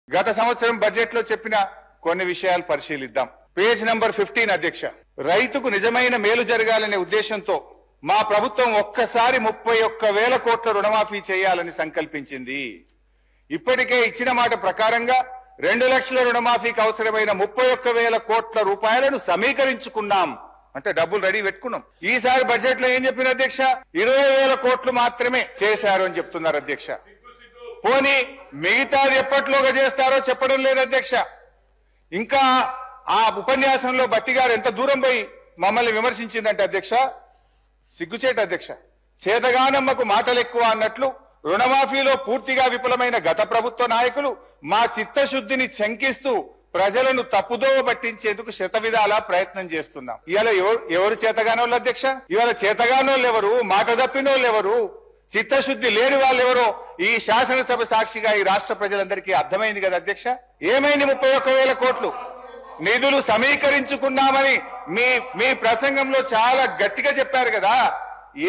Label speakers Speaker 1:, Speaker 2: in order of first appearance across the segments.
Speaker 1: గత సంవత్సరం బడ్జెట్ లో చెప్పిన కొన్ని విషయాలు పరిశీలిద్దాం. పేజ్ నంబర్ 15 అధ్యక్ష, రైతుకు నిజమైన మేలు జరగాలనే ఉద్దేశంతో మా ప్రభుత్వం ఒక్కసారి 31,000 కోట్ల రుణమాఫీ చేయాలని సంకల్పించింది. ఇప్పటికే ఇచ్చిన మాట ప్రకారంగా 2 లక్షల రుణమాఫీకి అవసరమైన 31,000 కోట్ల రూపాయలను సమీకరించుకున్నాం. అంటే డబ్బులు రెడీ పెట్టుకున్నాం. ఈసారి బడ్జెట్ లో ఏం చెప్పిన అధ్యక్ష, 20,000 కోట్లు మాత్రమే చేశారు అని చెప్తున్నారు అధ్యక్ష. పోనీ మిగతాది ఎప్పట్లోగా చేస్తారో చెప్పడం లేదు అధ్యక్ష. ఇంకా ఆ ఉపన్యాసంలో బట్టి గారు ఎంత దూరం పోయి మమ్మల్ని విమర్శించిందంటే అధ్యక్ష, సిగ్గుచేట అధ్యక్ష. చేతగానమ్మకు మాటలు ఎక్కువ అన్నట్లు రుణమాఫీలో పూర్తిగా విఫలమైన గత ప్రభుత్వ నాయకులు మా చిత్తశుద్ధిని శంకిస్తూ ప్రజలను తప్పుదోవ పట్టించేందుకు శతవిధాలా ప్రయత్నం చేస్తున్నాం. ఇవాళ ఎవరు చేతగానోళ్ళు అధ్యక్ష? ఇవాళ చేతగానోళ్ళు ఎవరు? మాట తప్పినోళ్ళు ఎవరు? చిత్తశుద్ధి లేని వాళ్ళు ఎవరో ఈ శాసనసభ సాక్షిగా ఈ రాష్ట్ర ప్రజలందరికీ అర్థమైంది కదా అధ్యక్ష. ఏమైంది 31,000 కోట్లు నిధులు సమీకరించుకున్నామని మీ ప్రసంగంలో చాలా గట్టిగా చెప్పారు కదా,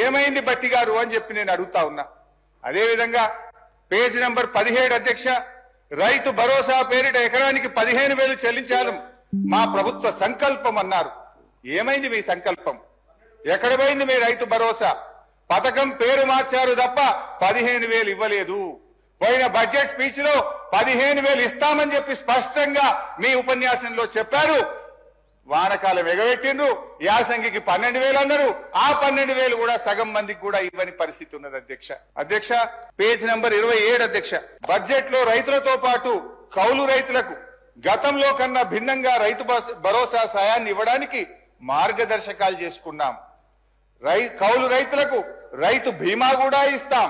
Speaker 1: ఏమైంది బట్టి గారు అని చెప్పి నేను అడుగుతా ఉన్నా. అదేవిధంగా పేజ్ నంబర్ 17 అధ్యక్ష, రైతు భరోసా పేరిట ఎకరానికి 15,000 చెల్లించాలి మా ప్రభుత్వ సంకల్పం అన్నారు. ఏమైంది మీ సంకల్పం? ఎక్కడ పోయింది మీ రైతు భరోసా? పథకం పేరు మార్చారు తప్ప 15,000 ఇవ్వలేదు. పోయిన బడ్జెట్ స్పీచ్ లో 15,000 ఇస్తామని చెప్పి స్పష్టంగా మీ ఉపన్యాసంలో చెప్పారు. వానకాలం ఎగబెట్టిండ్రు, యాసంగికి 12,000 అన్నారు. ఆ 12,000 కూడా సగం మందికి కూడా ఇవ్వని పరిస్థితి ఉన్నది అధ్యక్ష. అధ్యక్ష పేజ్ నంబర్ 27 అధ్యక్ష, బడ్జెట్ లో రైతులతో పాటు కౌలు రైతులకు గతంలో కన్నా భిన్నంగా రైతు భరోసా సాయాన్ని ఇవ్వడానికి మార్గదర్శకాలు చేసుకున్నాం. కౌలు రైతులకు రైతు బీమా కూడా ఇస్తాం.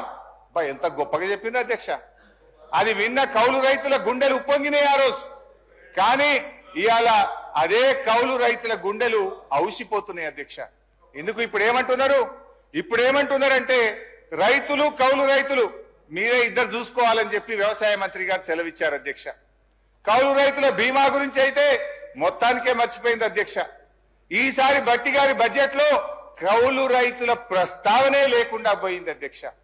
Speaker 1: ఎంత గొప్పగా చెప్పిండ్రు అధ్యక్ష. అది విన్న కౌలు రైతుల గుండెలు ఉప్పొంగినాయి ఆ రోజు. కానీ ఇవాళ అదే కౌలు రైతుల గుండెలు ఔసిపోతున్నాయి అధ్యక్ష. ఎందుకు ఇప్పుడు ఏమంటున్నారంటే రైతులు కౌలు రైతులు మీరే ఇద్దరు చూసుకోవాలని చెప్పి వ్యవసాయ మంత్రి గారు సెలవిచ్చారు అధ్యక్ష. కౌలు రైతుల బీమా గురించి అయితే మొత్తానికే మర్చిపోయింది అధ్యక్ష. ఈసారి బట్టి గారి బడ్జెట్ లో కౌలు రైతుల ప్రస్తావనే లేకుండా పోయింది అధ్యక్ష.